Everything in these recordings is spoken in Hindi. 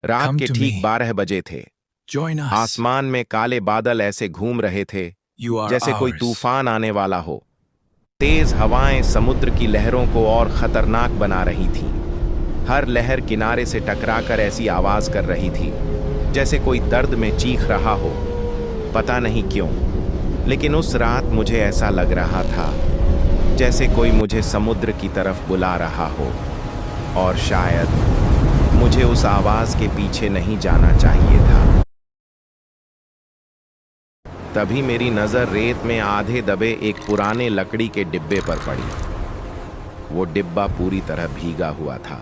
रात Come के to ठीक me. 12 बजे थे। Join us. आसमान में काले बादल ऐसे घूम रहे थे You are जैसे कोई ours. तूफान आने वाला हो। तेज हवाएं समुद्र की लहरों को और खतरनाक बना रही थीं। हर लहर किनारे से टकराकर ऐसी आवाज कर रही थी जैसे कोई दर्द में चीख रहा हो। पता नहीं क्यों, लेकिन उस रात मुझे ऐसा लग रहा था जैसे कोई मुझे समुद्र की तरफ बुला रहा हो, और शायद मुझे उस आवाज के पीछे नहीं जाना चाहिए था। तभी मेरी नजर रेत में आधे दबे एक पुराने लकड़ी के डिब्बे पर पड़ी। वो डिब्बा पूरी तरह भीगा हुआ था,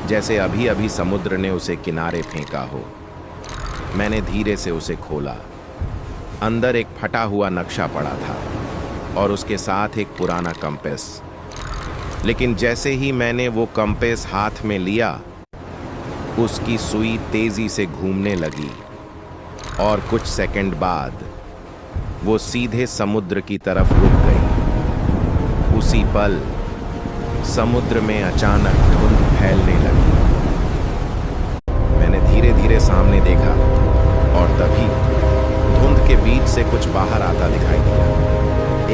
जैसे अभी अभी समुद्र ने उसे किनारे फेंका हो। मैंने धीरे से उसे खोला। अंदर एक फटा हुआ नक्शा पड़ा था और उसके साथ एक पुराना कंपास। लेकिन जैसे ही मैंने वो कंपास हाथ में लिया, उसकी सुई तेजी से घूमने लगी और कुछ सेकंड बाद वो सीधे समुद्र की तरफ रुक गई। उसी पल समुद्र में अचानक धुंध फैलने लगी। मैंने धीरे धीरे सामने देखा और तभी धुंध के बीच से कुछ बाहर आता दिखाई दिया।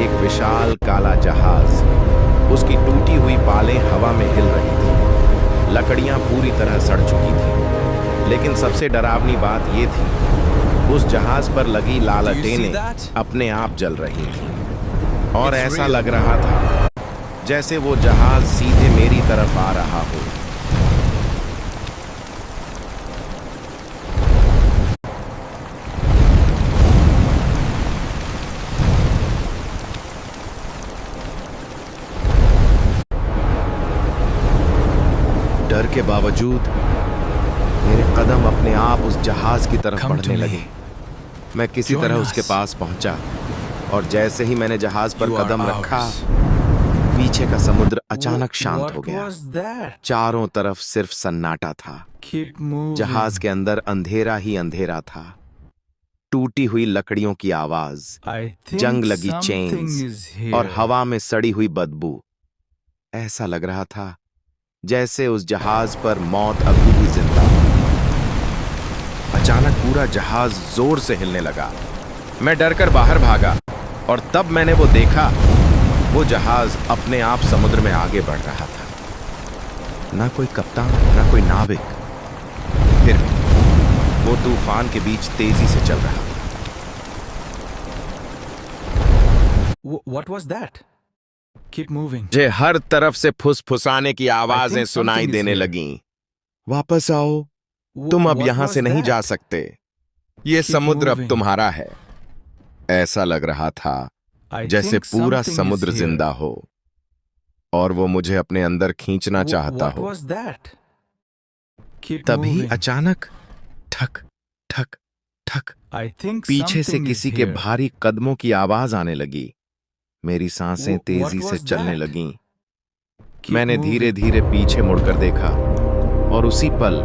एक विशाल काला जहाज, उसकी टूटी हुई पालें हवा में हिल रही थी। लकड़ियां पूरी तरह सड़ चुकी थी, लेकिन सबसे डरावनी बात यह थी, उस जहाज पर लगी लालटेनें अपने आप जल रही थीं और ऐसा लग रहा था जैसे वो जहाज सीधे मेरी तरफ आ रहा हो। डर के बावजूद मेरे कदम अपने आप उस जहाज की तरफ बढ़ने लगे। मैं किसी तरह उसके पास पहुंचा और जैसे ही मैंने जहाज पर कदम रखा, पीछे का समुद्र अचानक शांत हो गया। चारों तरफ सिर्फ सन्नाटा था। जहाज के अंदर अंधेरा ही अंधेरा था। टूटी हुई लकड़ियों की आवाज, जंग लगी चेन्स और हवा में सड़ी हुई बदबू। ऐसा लग रहा था जैसे उस जहाज पर मौत अभी भी जिंदा है। अचानक पूरा जहाज जोर से हिलने लगा। मैं डरकर बाहर भागा और तब मैंने वो देखा, वो जहाज अपने आप समुद्र में आगे बढ़ रहा था। ना कोई कप्तान, ना कोई नाविक, फिर भी वो तूफान के बीच तेजी से चल रहा था। What was that? Keep moving. मुझे हर तरफ से फुसफुसाने की आवाजें सुनाई देने लगीं। वापस आओ, तुम अब यहां से नहीं जा सकते। ये समुद्र अब तुम्हारा है। ऐसा लग रहा था जैसे पूरा समुद्र जिंदा हो और वो मुझे अपने अंदर खींचना चाहता हो। तभी अचानक ठक ठक ठक पीछे से किसी के भारी कदमों की आवाज आने लगी। मेरी सांसें तेजी से चलने लगीं। मैंने धीरे धीरे पीछे मुड़कर देखा और उसी पल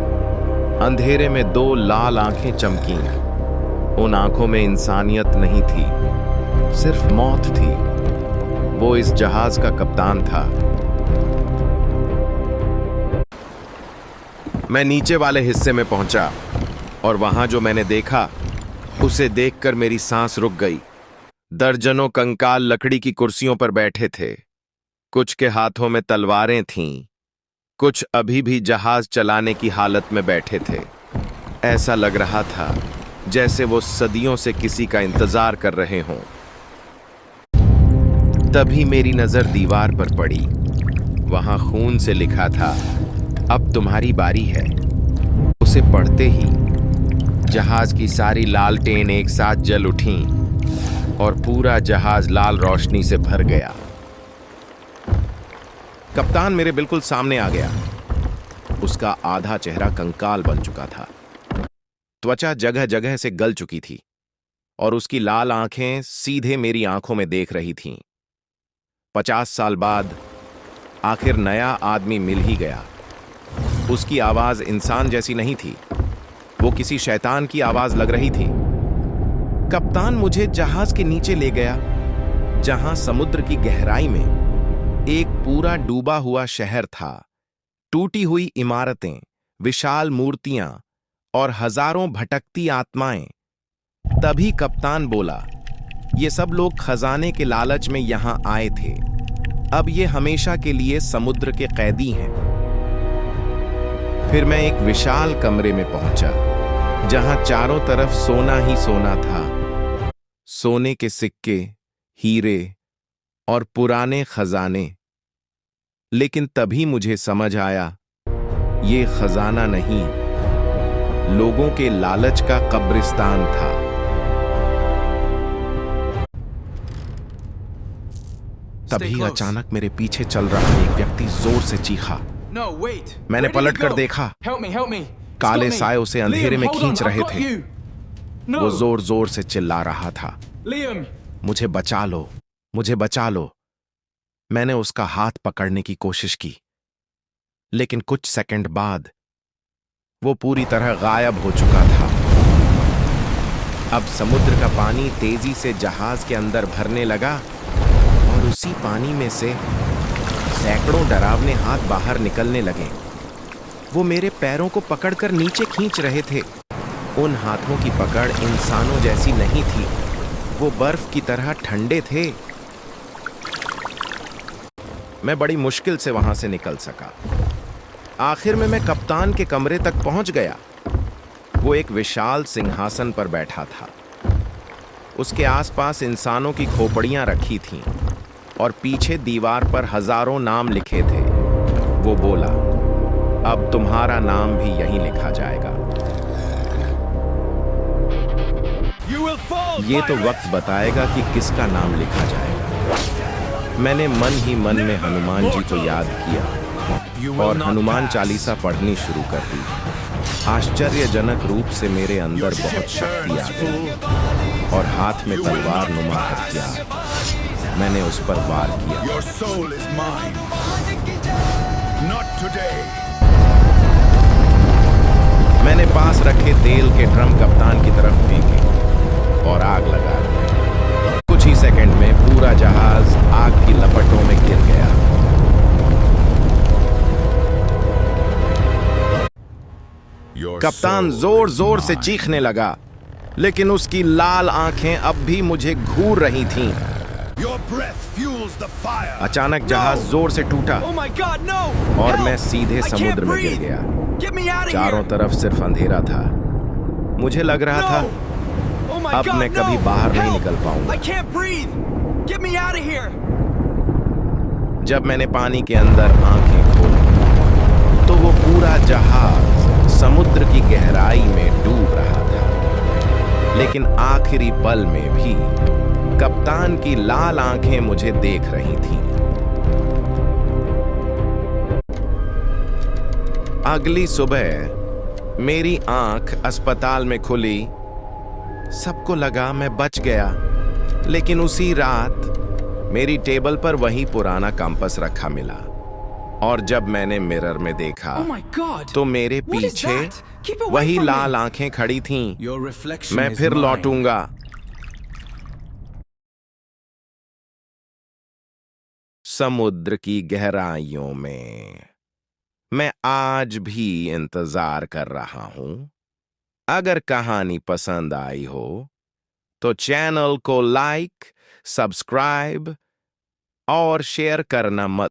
अंधेरे में दो लाल आंखें चमकीं। उन आंखों में इंसानियत नहीं थी, सिर्फ मौत थी। वो इस जहाज का कप्तान था। मैं नीचे वाले हिस्से में पहुंचा और वहां जो मैंने देखा, उसे देखकर मेरी सांस रुक गई। दर्जनों कंकाल लकड़ी की कुर्सियों पर बैठे थे। कुछ के हाथों में तलवारें थीं, कुछ अभी भी जहाज चलाने की हालत में बैठे थे। ऐसा लग रहा था जैसे वो सदियों से किसी का इंतजार कर रहे हों। तभी मेरी नजर दीवार पर पड़ी। वहां खून से लिखा था, अब तुम्हारी बारी है। उसे पढ़ते ही जहाज की सारी लालटेन एक साथ जल उठीं और पूरा जहाज लाल रोशनी से भर गया। कप्तान मेरे बिल्कुल सामने आ गया। उसका आधा चेहरा कंकाल बन चुका था। त्वचा जगह जगह से गल चुकी थी और उसकी लाल आंखें सीधे मेरी आंखों में देख रही थीं। 50 साल बाद आखिर नया आदमी मिल ही गया। उसकी आवाज इंसान जैसी नहीं थी, वो किसी शैतान की आवाज लग रही थी। कप्तान मुझे जहाज के नीचे ले गया, जहां समुद्र की गहराई में एक पूरा डूबा हुआ शहर था। टूटी हुई इमारतें, विशाल मूर्तियां और हजारों भटकती आत्माएं। तभी कप्तान बोला, ये सब लोग खजाने के लालच में यहां आए थे, अब ये हमेशा के लिए समुद्र के कैदी हैं। फिर मैं एक विशाल कमरे में पहुंचा, जहां चारों तरफ सोना ही सोना था। सोने के सिक्के, हीरे और पुराने खजाने। लेकिन तभी मुझे समझ आया, ये खजाना नहीं, लोगों के लालच का कब्रिस्तान था। तभी अचानक मेरे पीछे चल रहा एक व्यक्ति जोर से चीखा। No, wait. मैंने Where did he पलट कर go? देखा। Help me, help me. काले Stop me. साए उसे अंधेरे Liam, में hold खींच on, I've रहे got थे। you. No. वो जोर जोर से चिल्ला रहा था, Liam. मुझे बचा लो, मुझे बचा लो। मैंने उसका हाथ पकड़ने की कोशिश की, लेकिन कुछ सेकंड बाद वो पूरी तरह गायब हो चुका था। अब समुद्र का पानी तेजी से जहाज के अंदर भरने लगा और उसी पानी में से सैकड़ों डरावने हाथ बाहर निकलने लगे। वो मेरे पैरों को पकड़कर नीचे खींच रहे थे। उन हाथों की पकड़ इंसानों जैसी नहीं थी, वो बर्फ की तरह ठंडे थे। मैं बड़ी मुश्किल से वहां से निकल सका। आखिर में मैं कप्तान के कमरे तक पहुंच गया। वो एक विशाल सिंहासन पर बैठा था। उसके आसपास इंसानों की खोपड़ियां रखी थीं और पीछे दीवार पर हजारों नाम लिखे थे। वो बोला, अब तुम्हारा नाम भी यहीं लिखा जाएगा। ये तो वक्त बताएगा कि किसका नाम लिखा जाएगा। मैंने मन ही मन में हनुमान जी को याद किया और हनुमान चालीसा पढ़नी शुरू कर दी। आश्चर्यजनक रूप से मेरे अंदर बहुत शक्ति आ गई और हाथ में तलवार नुमा हथियार। मैंने उस पर वार किया। Your soul is mine. Not today. मैंने पास रखे तेल के ड्रम कप्तान की तरफ फेंके और आग लगा दी। कुछ ही सेकंड में पूरा जहाज आग की लपटों में गिर गया। Your कप्तान soul जोर is जोर से mine. चीखने लगा, लेकिन उसकी लाल आंखें अब भी मुझे घूर रही थीं। Your breath fuels the fire. अचानक जहाज जोर से टूटा Oh my God, no! और Help! मैं सीधे I can't समुद्र में गिर breathe. गया। Get me out of चारों here! तरफ सिर्फ अंधेरा था। मुझे लग रहा था No! Oh my अब God, मैं कभी no! बाहर नहीं Help! निकल पाऊंगा। I can't breathe! Get me out of here! जब मैंने पानी के अंदर आंखें खोली तो वो पूरा जहाज समुद्र की गहराई में डूब रहा था। लेकिन आखिरी पल में भी कप्तान की लाल आंखें मुझे देख रही थीं। अगली सुबह मेरी आंख अस्पताल में खुली। सबको लगा मैं बच गया, लेकिन उसी रात मेरी टेबल पर वही पुराना कंपास रखा मिला और जब मैंने मिरर में देखा Oh my God! तो मेरे What is पीछे that? Keep away वही from me. लाल आंखें खड़ी थीं। Your reflection मैं is फिर mine. लौटूंगा। समुद्र की गहराइयों में मैं आज भी इंतजार कर रहा हूं। अगर कहानी पसंद आई हो तो चैनल को लाइक, सब्सक्राइब और शेयर करना मत